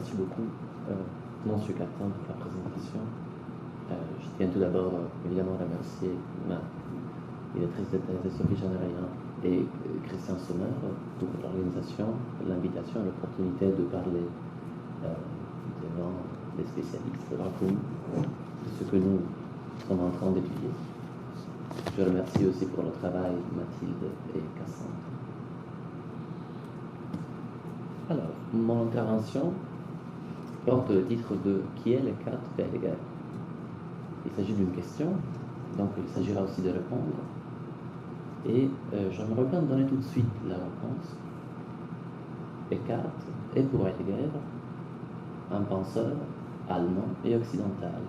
merci beaucoup, Monsieur Captain, pour la présentation. Je tiens tout d'abord, évidemment, à remercier ma directrice de thèse Sophie Chanarayan et Christian Sommer pour l'organisation, l'invitation et l'opportunité de parler devant les spécialistes de ce que nous sommes en train d'étudier. Je remercie aussi pour le travail Mathilde et Cassandre. Alors, mon intervention porte le titre de « Qui est Descartes et Heidegger ?» Il s'agit d'une question, donc il s'agira aussi de répondre. Et j'aimerais bien donner tout de suite la réponse. Descartes est pour Heidegger un penseur allemand et occidental.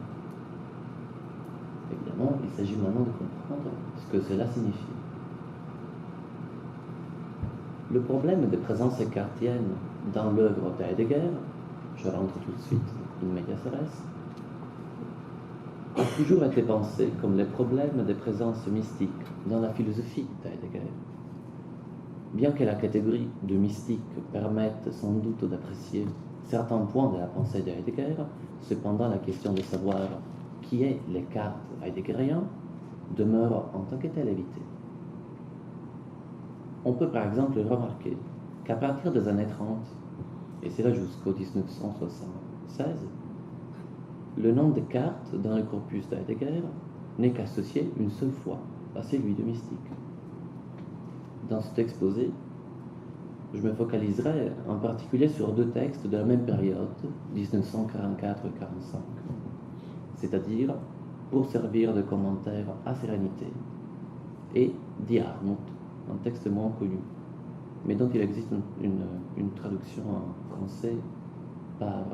Évidemment, il s'agit maintenant de comprendre ce que cela signifie. Le problème de présence descartienne dans l'œuvre d'Heidegger, je rentre tout de suite in medias res, a toujours été pensé comme les problèmes de présence mystique dans la philosophie d'Heidegger. Bien que la catégorie de mystique permette sans doute d'apprécier certains points de la pensée de Heidegger, cependant la question de savoir qui est Descartes heideggerien demeure en tant que telle évitée. On peut par exemple remarquer qu'à partir des années 30, et c'est là jusqu'au 1976, le nom de Descartes dans le corpus d'Heidegger n'est qu'associé une seule fois à celui de mystique. Dans cet exposé, je me focaliserai en particulier sur deux textes de la même période, 1944-45, c'est-à-dire pour servir de commentaire à Sérénité, et Die Armut, un texte moins connu, mais dont il existe une traduction en français par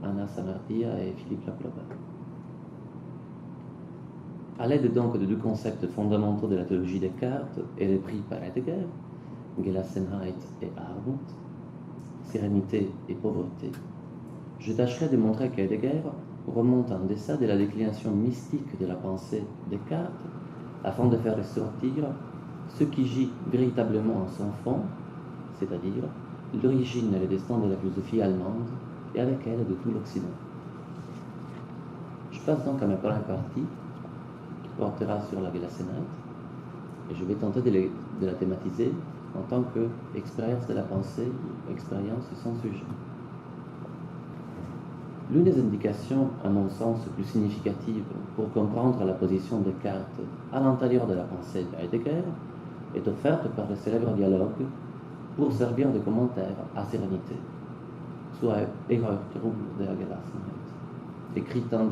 Anna Samardia et Philippe Laploba. À l'aide donc de deux concepts fondamentaux de la théologie de Descartes et repris par Heidegger, Gelassenheit et Armut, sérénité et pauvreté, je tâcherai de montrer qu'Heidegger remonte en deçà de la déclination mystique de la pensée de Descartes afin de faire ressortir ce qui gît véritablement en son fond, c'est-à-dire l'origine et le destin de la philosophie allemande et avec elle de tout l'Occident. Je passe donc à ma première partie qui portera sur la Gelassenheit et je vais tenter de la thématiser en tant qu'expérience de la pensée, expérience sans sujet. L'une des indications, à mon sens, plus significatives pour comprendre la position de Descartes à l'intérieur de la pensée de Heidegger est offerte par le célèbre dialogue pour servir de commentaire à Sérénité, soit Erreur trouble de la Gelassenheit, écrite en 1944-45.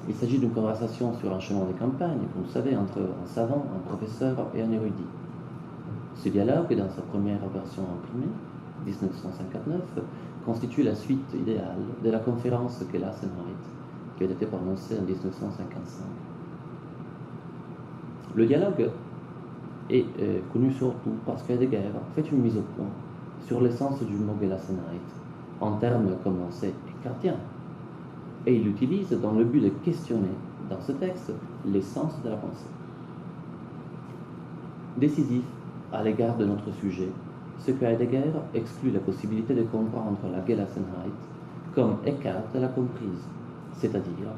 Il s'agit d'une conversation sur un chemin de campagne, vous le savez, entre un savant, un professeur et un érudit. Ce dialogue, dans sa première version imprimée, 1959, constitue la suite idéale de la conférence Gelassenheit, qui a été prononcée en 1955. Le dialogue est connu surtout parce qu'Heidegger fait une mise au point sur l'essence du mot Gelassenheit, en termes, comme on sait, descartiens, et il l'utilise dans le but de questionner, dans ce texte, l'essence de la pensée. Décisif à l'égard de notre sujet, ce que Heidegger exclut la possibilité de comprendre la Gelassenheit comme Descartes l'a comprise, c'est-à-dire,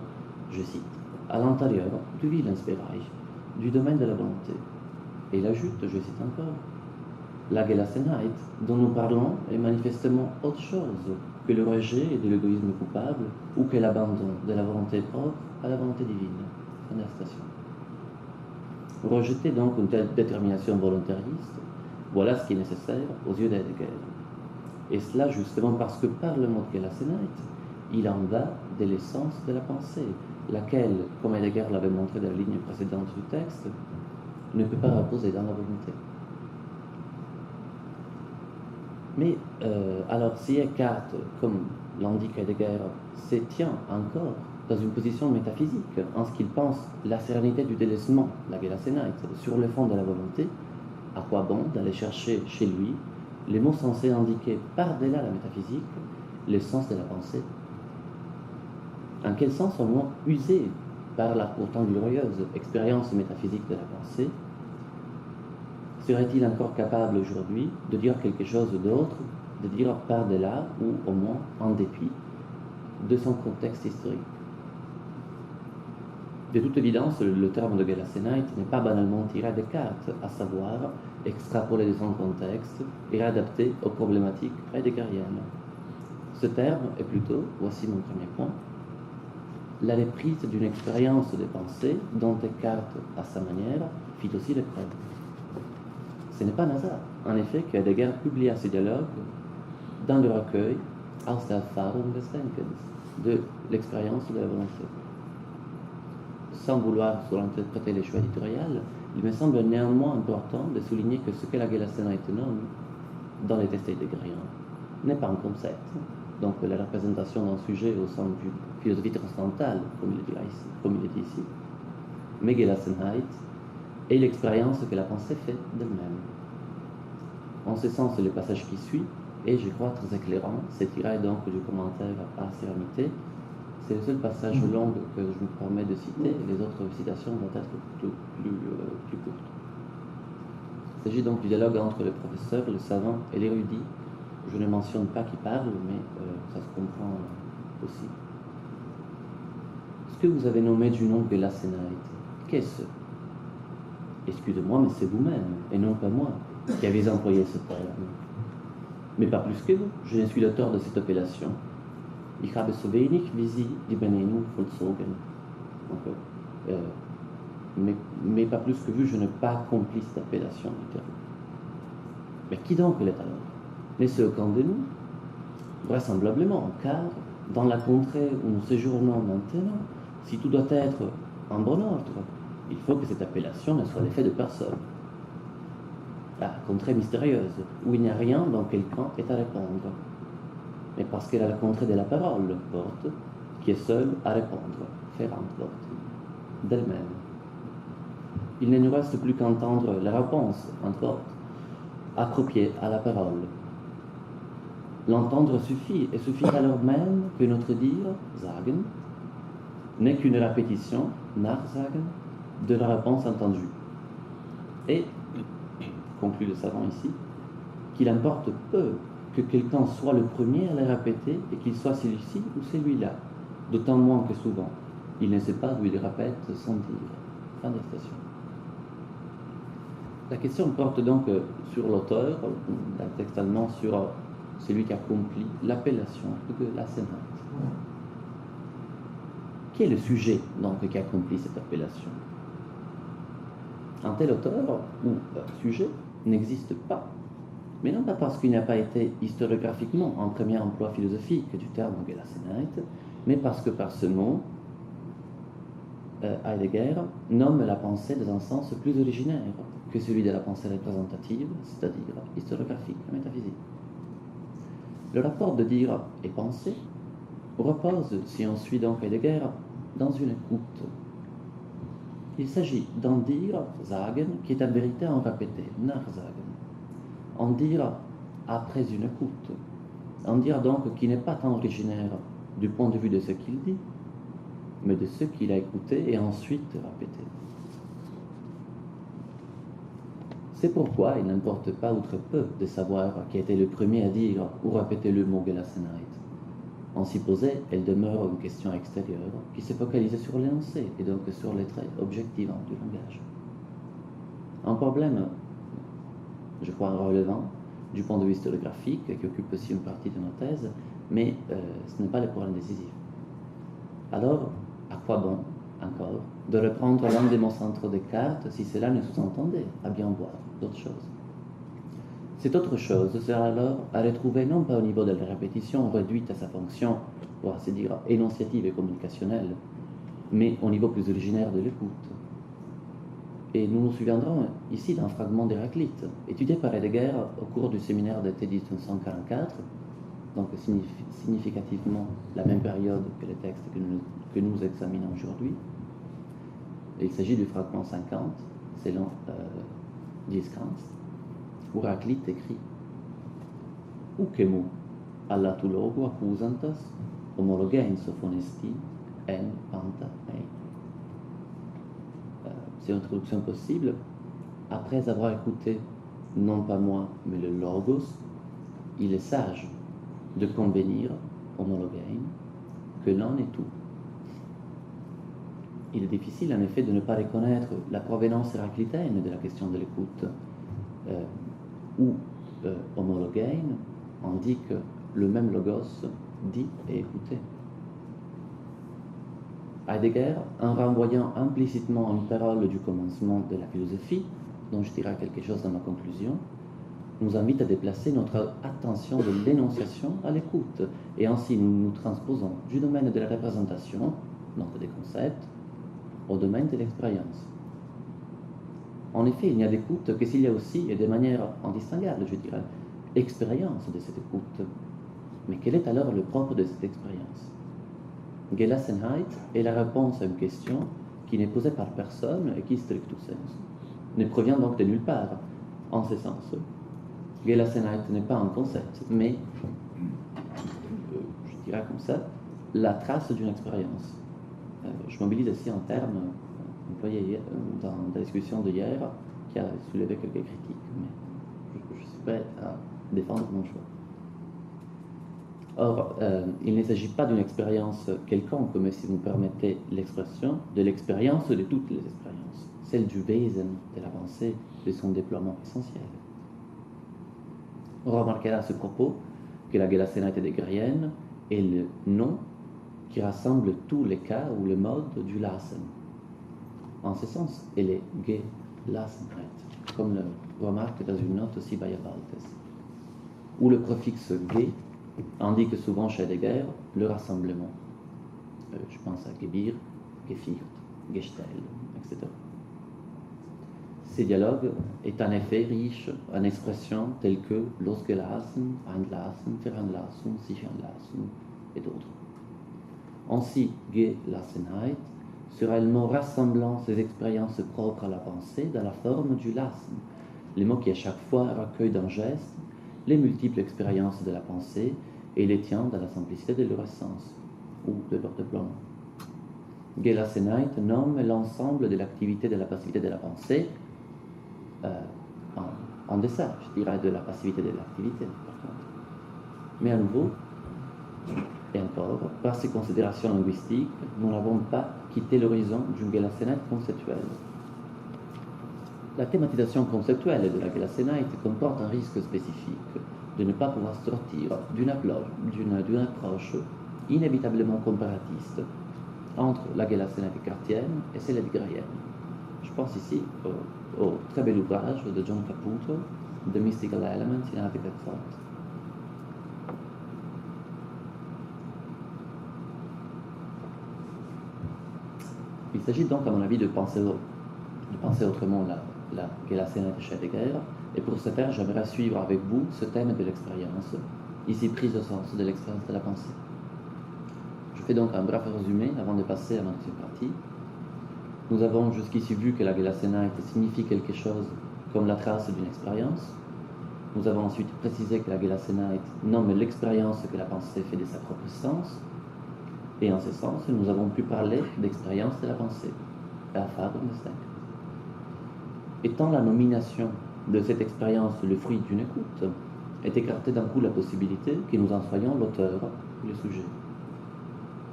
je cite, à l'intérieur du Willensbereich, du domaine de la volonté. Et il ajoute, je cite encore, la Gelassenheit dont nous parlons est manifestement autre chose que le rejet de l'égoïsme coupable ou que l'abandon de la volonté propre à la volonté divine. Fin de la citation. Rejeter donc une telle détermination volontariste, voilà ce qui est nécessaire aux yeux d'Heidegger. Et cela justement parce que par le mot Gelassenheit, il en va de l'essence de la pensée, laquelle, comme Heidegger l'avait montré dans la ligne précédente du texte, ne peut pas reposer dans la volonté. Mais alors si Descartes, comme l'indique Heidegger, se tient encore dans une position métaphysique en ce qu'il pense la sérénité du délaissement, la Gelassenheit, sur le fond de la volonté, à quoi bon d'aller chercher chez lui les mots censés indiquer par-delà la métaphysique l'essence de la pensée? En quel sens au moins usé par la pourtant glorieuse expérience métaphysique de la pensée serait-il encore capable aujourd'hui de dire quelque chose d'autre de dire par-delà ou au moins en dépit de son contexte historique. De toute évidence, le terme de Gelassenheit n'est pas banalement tiré des cartes, à savoir extrapolé de son contexte et adapté aux problématiques heideggeriennes. Ce terme est plutôt, voici mon premier point, la reprise d'une expérience de pensée dont Descartes, à sa manière, fit aussi les preuves. Ce n'est pas un hasard, en effet, que Heidegger publia ce dialogue dans le recueil Aus der Erfahrung des Denkens, de l'expérience de la volonté. Sans vouloir surinterpréter les choix éditoriaux, il me semble néanmoins important de souligner que ce que la Gelassenheit nomme dans les textes heideggeriens n'est pas un concept, donc la représentation d'un sujet au sein d'une philosophie transcendantale, comme il est dit ici, mais Gelassenheit est l'expérience que la pensée fait d'elle-même. En ce sens, le passage qui suit est, je crois, très éclairant, c'est tiré donc du commentaire à Sérénité. C'est le seul passage long que je me permets de citer, les autres citations vont être plus courtes. Il s'agit donc du dialogue entre le professeur, le savant et l'érudit. Je ne mentionne pas qui parle, mais ça se comprend aussi. Ce que vous avez nommé du nom de Gelassenheit, qu'est-ce? Excusez-moi, mais c'est vous-même, et non pas moi, qui avez employé ce terme. Mais pas plus que vous, je ne suis l'auteur de cette appellation. Ich habe so wenig wie Sie die Benennung vollzogen. Mais pas plus que vous, je n'ai pas accompli cette appellation du terme. Mais qui donc l'est alors? N'est-ce aucun de nous? Vraisemblablement, car dans la contrée où nous séjournons maintenant, si tout doit être en bon ordre, il faut que cette appellation ne soit l'effet de personne. La contrée mystérieuse, où il n'y a rien dont quelqu'un est à répondre. Mais parce qu'elle a la contrée de la parole, porte, qui est seule à répondre, faire antwort, d'elle-même. Il ne nous reste plus qu'entendre la réponse, antwort, appropriée à la parole. L'entendre suffit, et suffit alors même que notre dire, sagen, n'est qu'une répétition, nachsagen, de la réponse entendue. Et, conclut le savant ici, qu'il importe peu que quelqu'un soit le premier à la répéter et qu'il soit celui-ci ou celui-là, d'autant moins que souvent, il ne sait d'où il répète sans dire. Fin de citation. La question porte donc sur l'auteur, d'un texte allemand, sur celui qui accomplit l'appellation de Gelassenheit. Qui est le sujet donc qui accomplit cette appellation? Un tel auteur ou sujet n'existe pas, mais non pas parce qu'il n'a pas été historiographiquement un premier emploi philosophique du terme Gelassenheit, mais parce que par ce mot, Heidegger nomme la pensée dans un sens plus originaire que celui de la pensée représentative, c'est-à-dire historiographique, métaphysique. Le rapport de dire et penser repose, si on suit donc Heidegger, dans une écoute. Il s'agit d'en dire, sagen, qui est en vérité en répété, nachsagen. En dire après une écoute. En dire donc qui n'est pas tant originaire du point de vue de ce qu'il dit, mais de ce qu'il a écouté et ensuite répété. C'est pourquoi il n'importe pas outre peu de savoir qui était le premier à dire ou répéter le mot Gelassenheit. En s'y posait, elle demeure une question extérieure qui se focalisait sur l'énoncé et donc sur les traits objectivants du langage. Un problème, je crois, relevant du point de vue historiographique qui occupe aussi une partie de nos thèses, mais ce n'est pas le problème décisif. Alors, à quoi bon, encore, de reprendre l'un des mots centraux de Descartes si cela ne sous-entendait, à bien voir, d'autres choses? Cette autre chose sera alors à retrouver non pas au niveau de la répétition réduite à sa fonction, pour ainsi dire, énonciative et communicationnelle, mais au niveau plus originaire de l'écoute. Et nous nous souviendrons ici d'un fragment d'Héraclite, étudié par Heidegger au cours du séminaire d'été 1944, donc significativement la même période que les textes que nous examinons aujourd'hui. Il s'agit du fragment 50, selon Dieskranz, où Héraclite écrit Ukemu alla tu logo accusantas homologein sophonesti en panta mei. C'est une traduction possible. Après avoir écouté, non pas moi, mais le logos, il est sage de convenir, homologène, que l'un est tout. Il est difficile en effet de ne pas reconnaître la provenance héraclitaine de la question de l'écoute, où homologène indique le même logos dit et écouté. Heidegger, en renvoyant implicitement une parole du commencement de la philosophie, dont je dirai quelque chose dans ma conclusion, nous invite à déplacer notre attention de l'énonciation à l'écoute, et ainsi nous nous transposons du domaine de la représentation, donc des concepts, au domaine de l'expérience. En effet, il n'y a d'écoute que s'il y a aussi, et de manière indistinguable, je dirais, expérience de cette écoute. Mais quel est alors le propre de cette expérience? Gelassenheit est la réponse à une question qui n'est posée par personne et qui, stricto sensu, ne provient donc de nulle part. En ce sens, Gelassenheit n'est pas un concept, mais, je dirais comme ça, la trace d'une expérience. Je mobilise ici un terme employé dans la discussion d'hier qui a soulevé quelques critiques, mais je suis prêt à défendre mon choix. Or, il ne s'agit pas d'une expérience quelconque, mais si vous me permettez l'expression, de l'expérience de toutes les expériences, celle du Wesen de la pensée, de son déploiement essentiel. On remarquera à ce propos que la Gelassenheit heideggerienne est le nom qui rassemble tous les cas ou le mode du Lassen. En ce sens, elle est Gelassenheit, comme le remarque dans une note aussi Bayer-Baltes, où le préfixe Ge indique souvent chez Heidegger le rassemblement. Je pense à Gebir, Gefiert, Gestel, etc. Ces dialogues est en effet riche en expressions telles que losgelassen, einlassen, veranlassen, sich einlassen et d'autres. Ainsi, Gelassenheit sera le mot rassemblant ces expériences propres à la pensée dans la forme du Lassen, le mot qui à chaque fois recueille d'un geste les multiples expériences de la pensée et les tient dans la simplicité de leur essence ou de leur déploiement. Gelassenheit nomme l'ensemble de l'activité de la passivité de la pensée en deçà, je dirais, de la passivité de l'activité, par contre. Mais à nouveau, et encore, par ces considérations linguistiques, nous n'avons pas quitté l'horizon d'une Gelassenheit conceptuelle. La thématisation conceptuelle de la Gelassenheit comporte un risque spécifique de ne pas pouvoir sortir d'une approche inévitablement comparatiste entre la Gelassenheit kantienne et celle heideggerienne. Je pense ici au très bel ouvrage de John Caputo, The Mystical Elements in Heidegger Thought. Il s'agit donc, à mon avis, de penser autrement la Gelassenheit chez Heidegger, et pour ce faire, j'aimerais suivre avec vous ce thème de l'expérience, ici prise au sens de l'expérience de la pensée. Je fais donc un bref résumé avant de passer à ma deuxième partie. Nous avons jusqu'ici vu que la Gelassenheit signifie quelque chose comme la trace d'une expérience. Nous avons ensuite précisé que la Gelassenheit nomme l'expérience que la pensée fait de sa propre sens. Et en ce sens, nous avons pu parler d'expérience de la pensée, Erfahrung des Denkens. Étant la nomination de cette expérience le fruit d'une écoute, est écartée d'un coup la possibilité que nous en soyons l'auteur ou le sujet.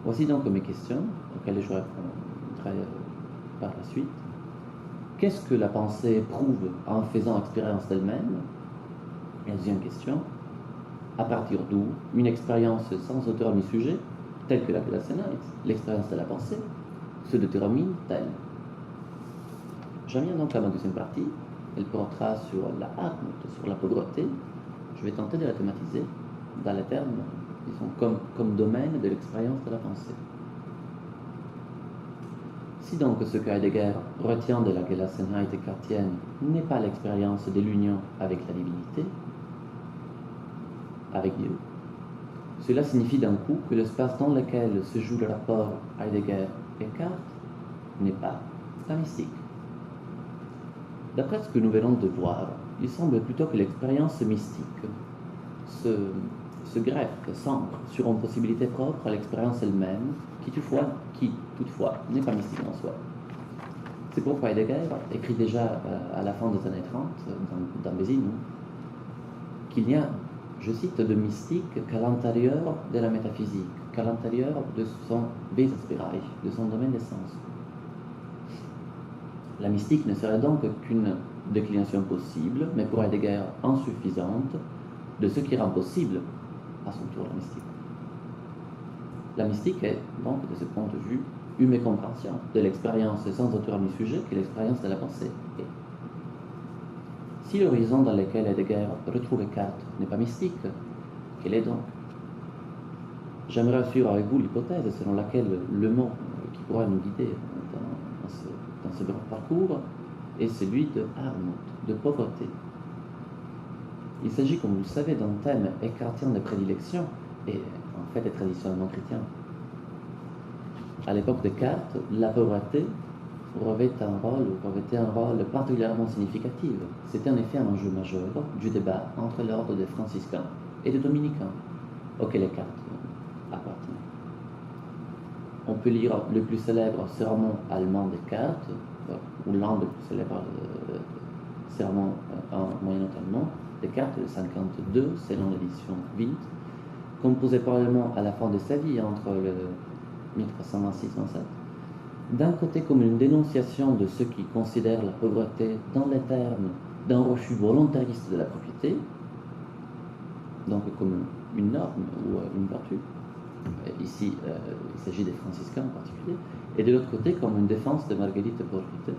Voici donc mes questions, auxquelles je répondrai par la suite. Qu'est-ce que la pensée éprouve en faisant expérience d'elle-même? Et deuxième question, à partir d'où une expérience sans auteur ni sujet, telle que la Gelassenheit, l'expérience de la pensée, se détermine-t-elle? J'en viens donc à ma deuxième partie. Elle portera sur la Armut, sur la pauvreté. Je vais tenter de la thématiser dans les termes, disons, comme domaine de l'expérience de la pensée. Si donc ce que Heidegger retient de la Gelassenheit kantienne n'est pas l'expérience de l'union avec la divinité, avec Dieu, cela signifie d'un coup que l'espace dans lequel se joue le rapport Heidegger-Eckhart n'est pas la mystique. D'après ce que nous venons de voir, il semble plutôt que l'expérience mystique se greffe, s'ancre sur une possibilité propre à l'expérience elle-même, qui toutefois n'est pas mystique en soi. C'est pourquoi Heidegger écrit déjà à la fin des années 30, dans Bézigne, qu'il n'y a, je je cite, de mystique qu'à l'intérieur de la métaphysique, qu'à l'intérieur de son Wesensbereich, de son domaine des sens. La mystique ne serait donc qu'une déclination possible, mais pour Heidegger insuffisante, de ce qui rend possible à son tour la mystique. La mystique est donc, de ce point de vue, une mécompréhension de l'expérience sans auteur ni sujet que l'expérience de la pensée est. Si l'horizon dans lequel Heidegger retrouve Eckhart n'est pas mystique, quel est donc? J'aimerais suivre avec vous l'hypothèse selon laquelle le mot qui pourra nous guider dans ce bref parcours est celui de Armut, de pauvreté. Il s'agit, comme vous le savez, d'un thème écartien de prédilection et en fait est traditionnellement chrétien. À l'époque de Descartes, la pauvreté revêtait un rôle particulièrement significatif. C'était en effet un enjeu majeur du débat entre l'ordre des franciscains et des dominicains, auquel Descartes appartenait. On peut lire le plus célèbre sermon allemand de Descartes, ou l'un des plus célèbres sermons en moyen-allemand, Descartes, le 52, selon l'édition Wild, composé probablement à la fin de sa vie, entre le 1326-27, d'un côté comme une dénonciation de ceux qui considèrent la pauvreté dans les termes d'un refus volontariste de la propriété, donc comme une norme ou une vertu. Ici, il s'agit des franciscains en particulier, et de l'autre côté comme une défense de Marguerite de Porphyre,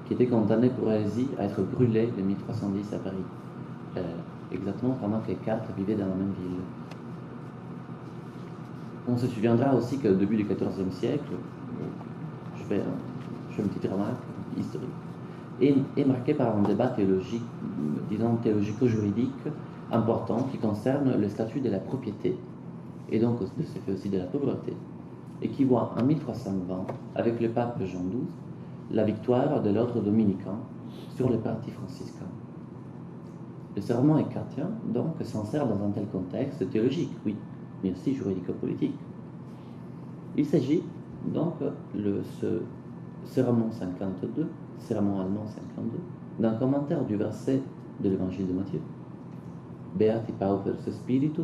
qui était condamnée pour hérésie à être brûlée en 1310 à Paris, exactement pendant que Descartes vivait dans la même ville. On se souviendra aussi qu'au début du XIVe siècle, je fais une petite remarque historique, est marqué par un débat théologique, disons théologico-juridique important qui concerne le statut de la propriété, et donc de ce fait aussi de la pauvreté, et qui voit en 1320, avec le pape Jean XII, la victoire de l'ordre dominicain sur le parti franciscain. Le serment écartien, donc, s'insère dans un tel contexte théologique, oui, mais aussi juridico-politique. Il s'agit donc ce sermon 52, sermon allemand 52, d'un commentaire du verset de l'évangile de Matthieu. Beati pauper spiritu,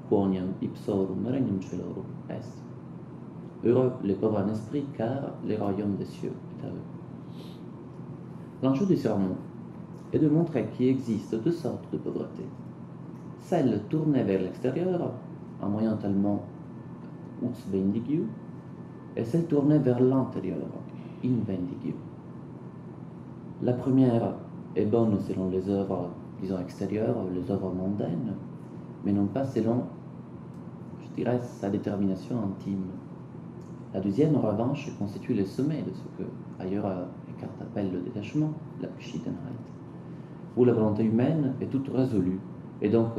quoniam ipsorum regnum celorum est. Heureux les pauvres en esprit, car le royaume des cieux est à eux. L'enjeu du sermon est de montrer qu'il existe deux sortes de pauvreté. Celle tournée vers l'extérieur, en moyen allemand Auswendigung, et celle tournée vers l'intérieur, Inwendigung. La première est bonne selon les œuvres, disons extérieures, les œuvres mondaines, mais non pas selon, je dirais, sa détermination intime. La deuxième, en revanche, constitue le sommet de ce que, ailleurs, Descartes appelle le détachement, la Bescheidenheit, où la volonté humaine est toute résolue et donc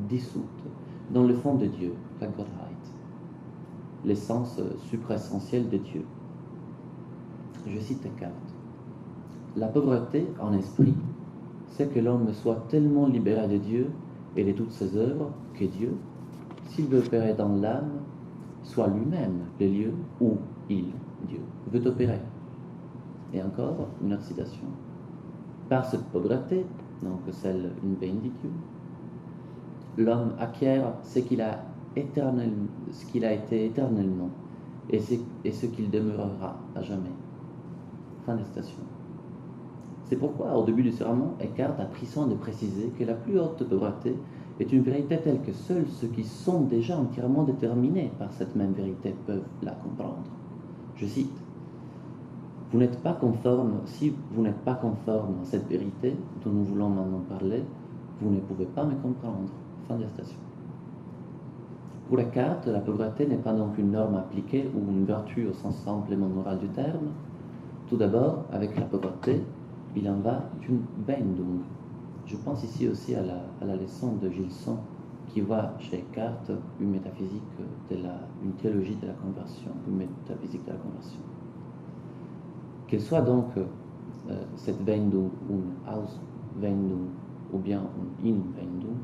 dissoute dans le fond de Dieu, la Gottheit, l'essence supraessentielle de Dieu. Je cite Descartes. La pauvreté en esprit, c'est que l'homme soit tellement libéré de Dieu et de toutes ses œuvres que Dieu, s'il veut opérer dans l'âme, soit lui-même le lieu où il, Dieu, veut opérer. Et encore une autre citation. Par cette pauvreté, donc celle Inwendigung, l'homme acquiert ce qu'il a été éternellement et ce qu'il demeurera à jamais. Fin de citation. C'est pourquoi, au début du sermon, Eckhart a pris soin de préciser que la plus haute pauvreté est une vérité telle que seuls ceux qui sont déjà entièrement déterminés par cette même vérité peuvent la comprendre. Je cite, si vous n'êtes pas conforme à cette vérité dont nous voulons maintenant parler, vous ne pouvez pas me comprendre. Fin de la citation. Pour Eckhart, la pauvreté n'est pas donc une norme appliquée ou une vertu au sens amplement moral du terme. Tout d'abord, avec la pauvreté, il en va d'une Wendung. Je pense ici aussi à la leçon de Gilson qui voit chez Eckhart une métaphysique une théologie de la conversion, une métaphysique de la conversion. Qu'elle soit donc cette Wendung, une Auswendung ou bien une Inwendung,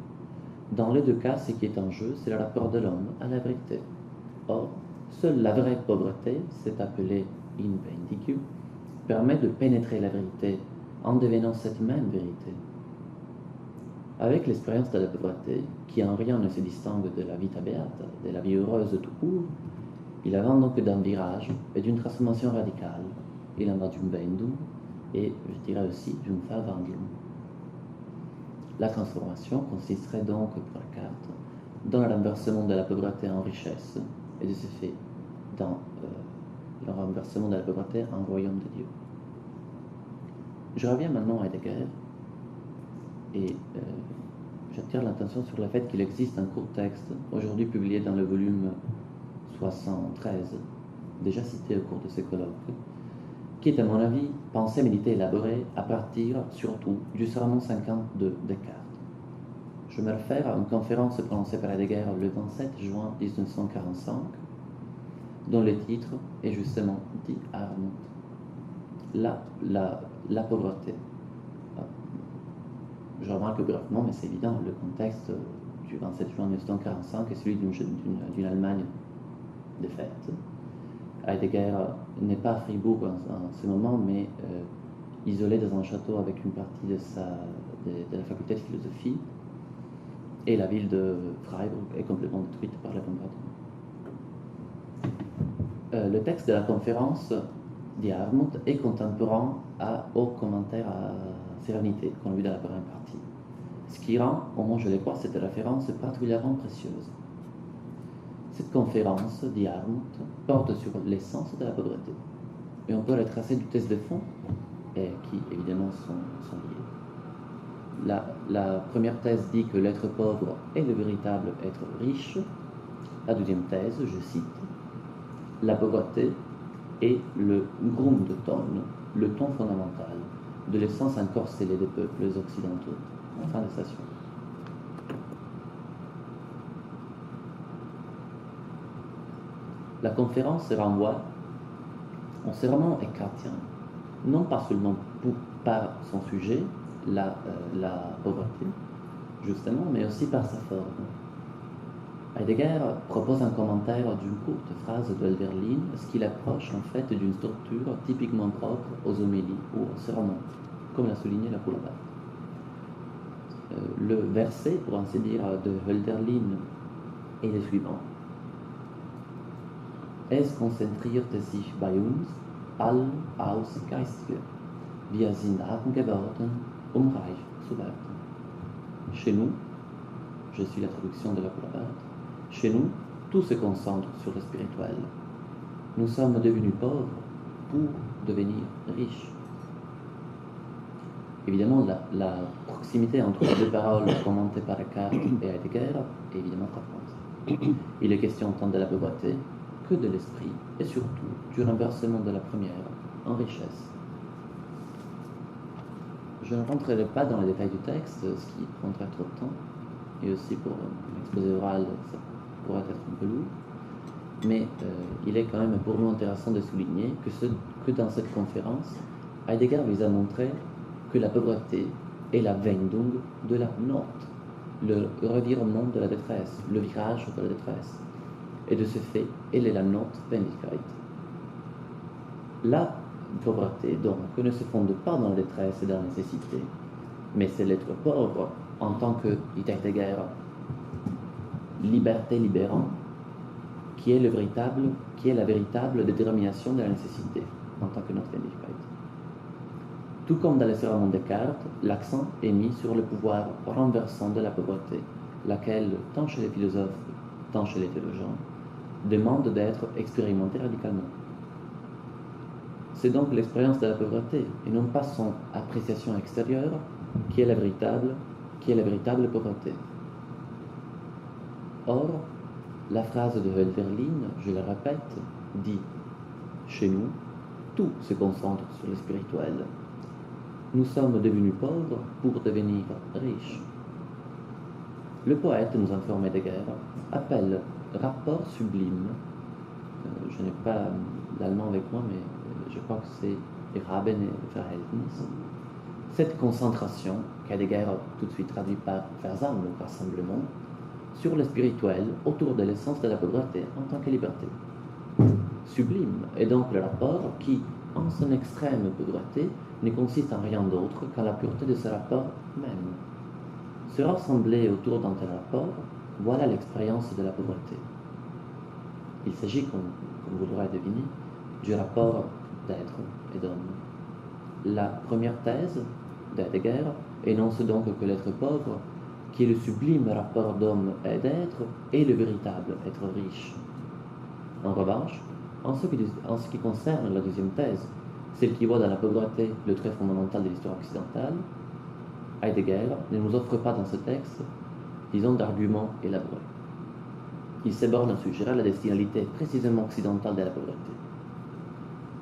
dans les deux cas, ce qui est en jeu, c'est le rapport de l'homme à la vérité. Or, seule la vraie pauvreté, c'est appelée Inwendigung, permet de pénétrer la vérité en devenant cette même vérité. Avec l'expérience de la pauvreté, qui en rien ne se distingue de la vita beata, de la vie heureuse tout court, il avance donc d'un virage et d'une transformation radicale. Il en va d'une Wendung et, je dirais aussi, d'une Verwandlung. La transformation consisterait donc, pour la carte, dans le renversement de la pauvreté en richesse, et de ce fait, dans le renversement de la pauvreté en royaume de Dieu. Je reviens maintenant à Heidegger, et j'attire l'attention sur le fait qu'il existe un court texte, aujourd'hui publié dans le volume 73, déjà cité au cours de ce colloque, qui est à mon avis pensé, médité, élaboré à partir surtout du sermon 50 de Descartes. Je me réfère à une conférence prononcée par Heidegger le 27 juin 1945, dont le titre est justement dit Armut, la pauvreté. Je remarque brièvement, mais c'est évident, le contexte du 27 juin 1945 est celui d'une Allemagne défaite. Heidegger n'est pas à Fribourg en ce moment, mais isolé dans un château avec une partie de la faculté de philosophie, et la ville de Freiburg est complètement détruite par les bombardements. Le texte de la conférence dit Armut est contemporain au commentaire à Sérénité qu'on a vu dans la première partie, ce qui rend, au moins je le crois, cette référence particulièrement précieuse. Cette conférence, dit Armut, porte sur l'essence de la pauvreté, et on peut retracer du test de fond, et qui évidemment sont liés. La première thèse dit que l'être pauvre est le véritable être riche. La deuxième thèse, je cite, la pauvreté est le Grundton, le ton fondamental de l'essence encore scellée des peuples occidentaux. Fin de citation. La conférence renvoie au serment écartien, non pas seulement par son sujet, la pauvreté, justement, mais aussi par sa forme. Heidegger propose un commentaire d'une courte phrase de Hölderlin, ce qui l'approche en fait d'une structure typiquement propre aux homélies ou aux sermons, comme l'a souligné la Coulabart. Le verset, pour ainsi dire, de Hölderlin est le suivant. Es konzentrierte sich bei uns all aus Geistige. Wir sind arm geworden, reich zu werden. Chez nous, je suis la traduction de la Coulabart, chez nous, tout se concentre sur le spirituel. Nous sommes devenus pauvres pour devenir riches. Évidemment, la proximité entre les deux paroles commentées par Descartes et Heidegger est évidemment frappante. Il est question tant de la pauvreté que de l'esprit, et surtout du renversement de la première en richesse. Je ne rentrerai pas dans les détails du texte, ce qui prendrait trop de temps, et aussi pour l'exposé oral, ça pourrait être un peu lourd, mais il est quand même pour nous intéressant de souligner que dans cette conférence, Heidegger vise à montrer que la pauvreté est la Wendung de la Not, le revirement de la détresse, le virage de la détresse. Et de ce fait, elle est la Notwendigkeit. La pauvreté, donc, ne se fonde pas dans la détresse et dans la nécessité, mais c'est l'être pauvre en tant que, dit Heidegger, liberté libérant, qui est la véritable détermination de la nécessité en tant que Notwendigkeit. Tout comme dans le sermon de Descartes, l'accent est mis sur le pouvoir renversant de la pauvreté, laquelle, tant chez les philosophes, tant chez les théologiens, demande d'être expérimentée radicalement. C'est donc l'expérience de la pauvreté, et non pas son appréciation extérieure, qui est la véritable pauvreté. Or, la phrase de Hölderlin, je la répète, dit « Chez nous, tout se concentre sur le spirituel. Nous sommes devenus pauvres pour devenir riches. » Le poète, nous informe Heidegger, appelle rapport sublime, je n'ai pas l'allemand avec moi, mais je crois que c'est Haben et Verhältnis, cette concentration qu'Heidegger a tout de suite traduit par Versammlung, rassemblement, sur le spirituel autour de l'essence de la pauvreté en tant que liberté. Sublime est donc le rapport qui, en son extrême pauvreté, ne consiste en rien d'autre qu'en la pureté de ce rapport même. Se rassembler autour d'un tel rapport, voilà l'expérience de la pauvreté. Il s'agit, comme vous l'aurez deviné, du rapport d'être et d'homme. La première thèse d'Heidegger énonce donc que l'être pauvre, qui est le sublime rapport d'homme et d'être, est le véritable être riche. En revanche, en ce qui concerne la deuxième thèse, celle qui voit dans la pauvreté le trait fondamental de l'histoire occidentale, Heidegger ne nous offre pas dans ce texte, disons, d'arguments élaborés. Il s'éborne à suggérer la destinalité précisément occidentale de la pauvreté.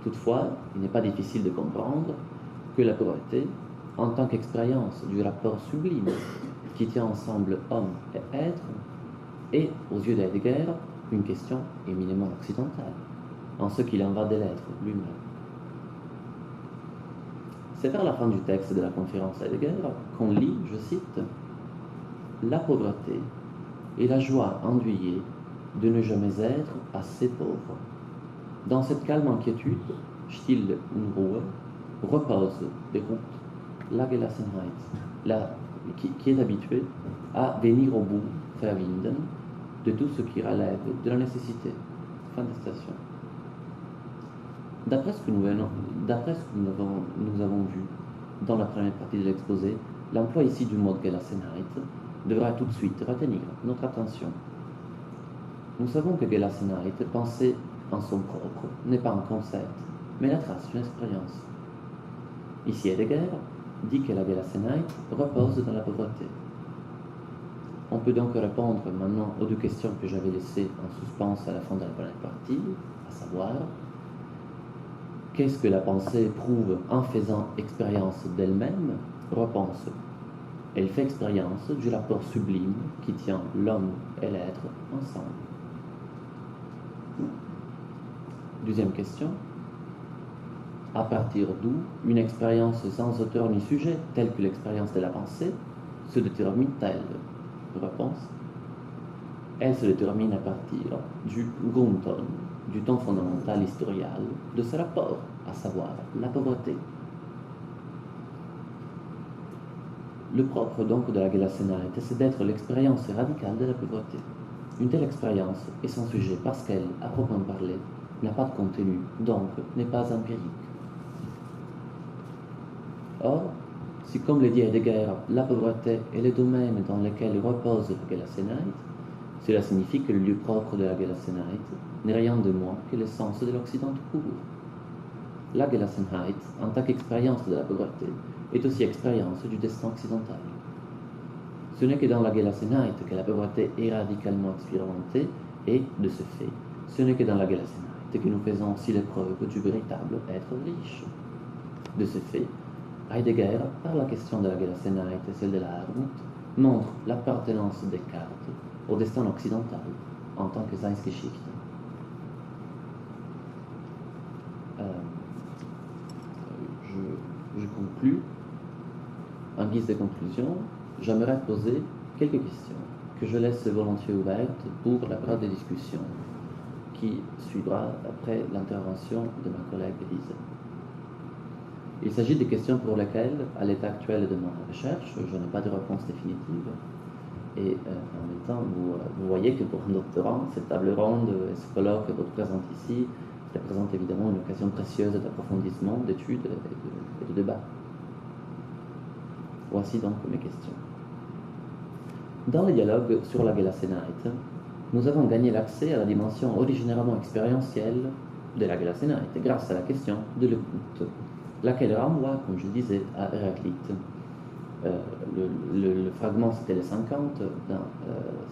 Toutefois, il n'est pas difficile de comprendre que la pauvreté, en tant qu'expérience du rapport sublime qui tient ensemble homme et être, est, aux yeux d'Heidegger, une question éminemment occidentale, en ce qu'il en va de l'être lui-même. C'est vers la fin du texte de la conférence Heidegger qu'on lit, je cite, « La pauvreté et la joie endeuillée de ne jamais être assez pauvre. Dans cette calme inquiétude, Stille Unruhe, repose, déroute, la Gelassenheit, qui est habitué à venir au bout, verwinden, de tout ce qui relève de la nécessité. » Fin de citation. D'après ce que nous avons vu dans la première partie de l'exposé, l'emploi ici du mot Gelassenheit devra tout de suite retenir notre attention. Nous savons que Gelassenheit, pensée en son propre, n'est pas un concept, mais la trace d'une expérience. Ici, Heidegger dit que la Gelassenheit repose dans la pauvreté. On peut donc répondre maintenant aux deux questions que j'avais laissées en suspens à la fin de la première partie, à savoir, qu'est-ce que la pensée éprouve en faisant expérience d'elle-même? Réponse. Elle fait expérience du rapport sublime qui tient l'homme et l'être ensemble. Deuxième question. À partir d'où une expérience sans auteur ni sujet, telle que l'expérience de la pensée, se détermine-t-elle? Réponse. Elle se détermine à partir du Grundton, du ton fondamental historial de ce rapport, à savoir la pauvreté. Le propre donc de la Gelassenheit, c'est d'être l'expérience radicale de la pauvreté. Une telle expérience est sans sujet parce qu'elle, à proprement parler, n'a pas de contenu, donc n'est pas empirique. Or, si comme le dit Heidegger, la pauvreté est le domaine dans lequel repose la Gelassenheit, cela signifie que le lieu propre de la Gelassenheit n'est rien de moins que l'essence de l'Occident tout court. La Gelassenheit, en tant qu'expérience de la pauvreté, est aussi expérience du destin occidental. Ce n'est que dans la Gelassenheit que la pauvreté est radicalement expérimentée, et, de ce fait, ce n'est que dans la Gelassenheit que nous faisons aussi l'épreuve du véritable être riche. De ce fait, Heidegger, par la question de la Gelassenheit et celle de la Armut, montre l'appartenance des Descartes au destin occidental en tant que Seinsgeschichte. Je conclus. En guise de conclusion, j'aimerais poser quelques questions que je laisse volontiers ouvertes pour la période de discussion qui suivra après l'intervention de ma collègue Elise. Il s'agit des questions pour lesquelles, à l'état actuel de ma recherche, je n'ai pas de réponse définitive. Et en même temps, vous voyez que pour un doctorant, cette table ronde et ce colloque que vous présente ici représente évidemment une occasion précieuse d'approfondissement, d'études et de débat. Voici donc mes questions. Dans le dialogue sur la Gelassenheit, nous avons gagné l'accès à la dimension originairement expérientielle de la Gelassenheit grâce à la question de l'écoute, laquelle renvoie, comme je disais, à Héraclite. Le fragment, c'était les 50,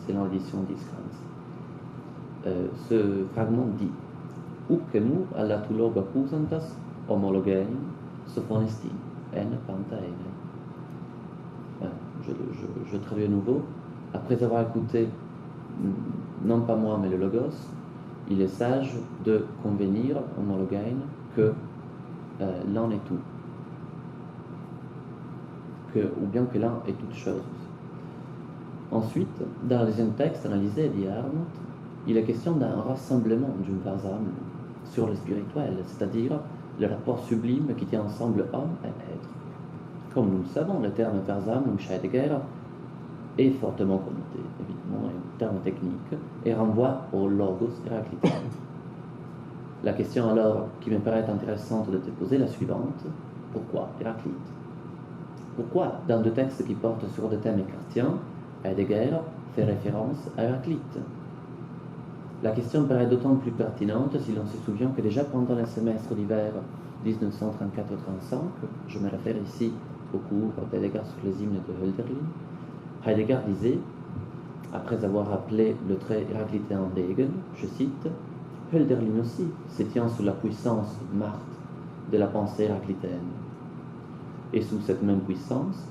c'est dans l'édition d'Iskranz. Ce fragment dit « Ukenu alla tuloga pusantas homologein sophonesti en pantaene ». Je traduis à nouveau. Après avoir écouté, non pas moi, mais le Logos, il est sage de convenir, homologein, que l'un est tout. Ou bien que l'un est toute chose. Ensuite, dans le deuxième texte analysé, dit Arndt, il est question d'un rassemblement d'une Versammlung sur le spirituel, c'est-à-dire le rapport sublime qui tient ensemble homme et être. Comme nous le savons, le terme Versammlung chez Heidegger est fortement connoté, évidemment, un terme technique, et renvoie au logos héraclitain. La question alors qui me paraît intéressante de te poser est la suivante. Pourquoi Héraclite? Pourquoi, dans deux textes qui portent sur des thèmes écartiens, Heidegger fait référence à Héraclite? La question paraît d'autant plus pertinente si l'on se souvient que déjà pendant le semestre d'hiver 1934-35, je me réfère ici au cours d'Heidegger sur les hymnes de Hölderlin, Heidegger disait, après avoir rappelé le trait héraclitéen d'Hegel, je cite, Hölderlin aussi se tient sous la puissance marthe de la pensée héraclitéenne. Et sous cette même puissance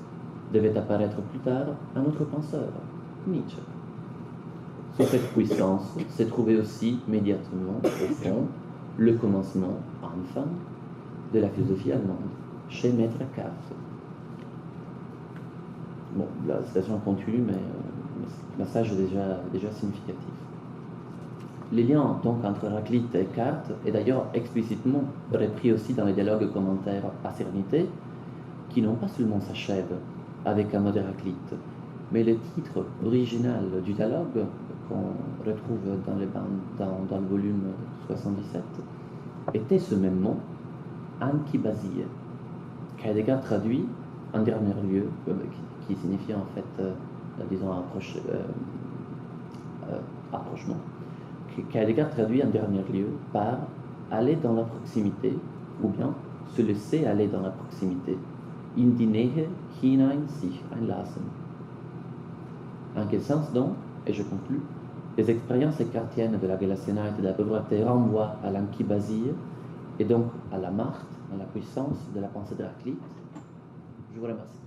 devait apparaître plus tard un autre penseur, Nietzsche. Sous cette puissance s'est trouvé aussi médiatement, au fond, le commencement, enfin, de la philosophie allemande, chez Maître Kant. Bon, la citation continue, mais le message est déjà significatif. Les liens donc entre Héraclite et Kant est d'ailleurs explicitement repris aussi dans les dialogues commentaires à Sérénité, qui non pas seulement s'achèvent avec un mot d'Héraclite, mais le titre original du dialogue qu'on retrouve dans le volume 77 était ce même mot, Ankibasie, qu'Heidegger traduit en dernier lieu, qui signifie en fait, disons, approchement, qu'Heidegger traduit en dernier lieu par aller dans la proximité, ou bien se laisser aller dans la proximité, in die Nähe hinein sich einlassen. En quel sens donc, et je conclus, les expériences écartiennes de la Gelassenheit et de la pauvreté renvoient à l'ankibasie et donc à la Macht, à la puissance de la pensée d'Héraclite? Je vous remercie.